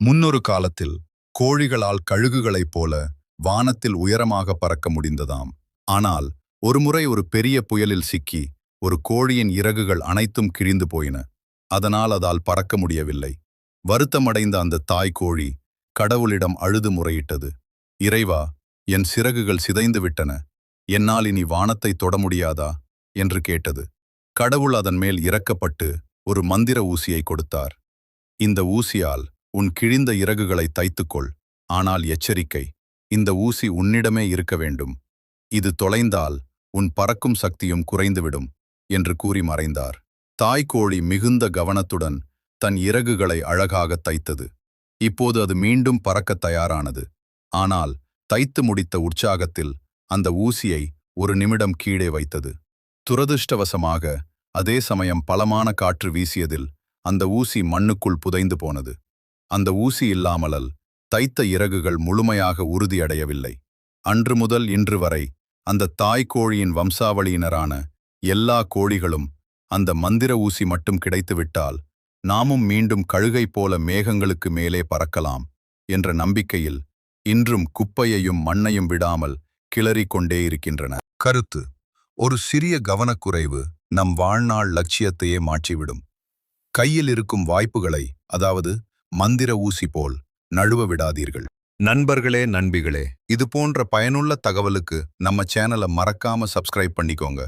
முன்னொரு காலத்தில் கோழிகளால் கழுகுகளைப் போல வானத்தில் உயரமாக பறக்க முடிந்ததாம். ஆனால் ஒருமுறை ஒரு பெரிய புயலில் சிக்கி ஒரு கோழியின் இறகுகள் அனைத்தும் கிழிந்து போயின. அதனால் அதால் பறக்க முடியவில்லை. வருத்தமடைந்த அந்த தாய் கோழி கடவுளிடம் அழுது முறையிட்டது. இறைவா, என் சிறகுகள் சிதைந்து விட்டன. என்னால் இனி வானத்தை தொட முடியாதா என்று கேட்டது. கடவுள் அதன் மேல் இரக்கப்பட்டு ஒரு மந்திர ஊசியை கொடுத்தார். இந்த ஊசியால் உன் கிழிந்த இறகுகளை தைத்துக்கொள். ஆனால் எச்சரிக்கை, இந்த ஊசி உன்னிடமே இருக்க வேண்டும். இது தொலைந்தால் உன் பறக்கும் சக்தியும் குறைந்துவிடும் என்று கூறி மறைந்தார். தாய்க்கோழி மிகுந்த கவனத்துடன் தன் இறகுகளை அழகாக தைத்தது. இப்போது அது மீண்டும் பறக்கத் தயாரானது. ஆனால் தைத்து முடித்த உற்சாகத்தில் அந்த ஊசியை ஒரு நிமிடம் கீழே வைத்தது. துரதிர்ஷ்டவசமாக அதே சமயம் பலமான காற்று வீசியதில் அந்த ஊசி மண்ணுக்குள் புதைந்து போனது. அந்த ஊசி இல்லாமலல் தைத்த இறகுகள் முழுமையாக உறுதியடையவில்லை. அன்று முதல் இன்று வரை அந்த தாய்க்கோழியின் வம்சாவளியினரான எல்லா கோழிகளும் அந்த மந்திர ஊசி மட்டும் கிடைத்துவிட்டால் நாமும் மீண்டும் கழுகை போல மேகங்களுக்கு மேலே பறக்கலாம் என்ற நம்பிக்கையில் இன்றும் குப்பையையும் மண்ணையும் விடாமல் கிளறிக் கொண்டே இருக்கின்றன. கருத்து: ஒரு சிறிய கவனக்குறைவு நம் வாழ்நாள் லட்சியத்தையே மாற்றிவிடும். கையில் இருக்கும் வாய்ப்புகளை, அதாவது மந்திர ஊசி போல், நழுவ விடாதீர்கள். நண்பர்களே, நண்பிகளே, இது போன்ற பயனுள்ள தகவலுக்கு நம்ம சேனலை மறக்காம சப்ஸ்கிரைப் பண்ணிக்கோங்க.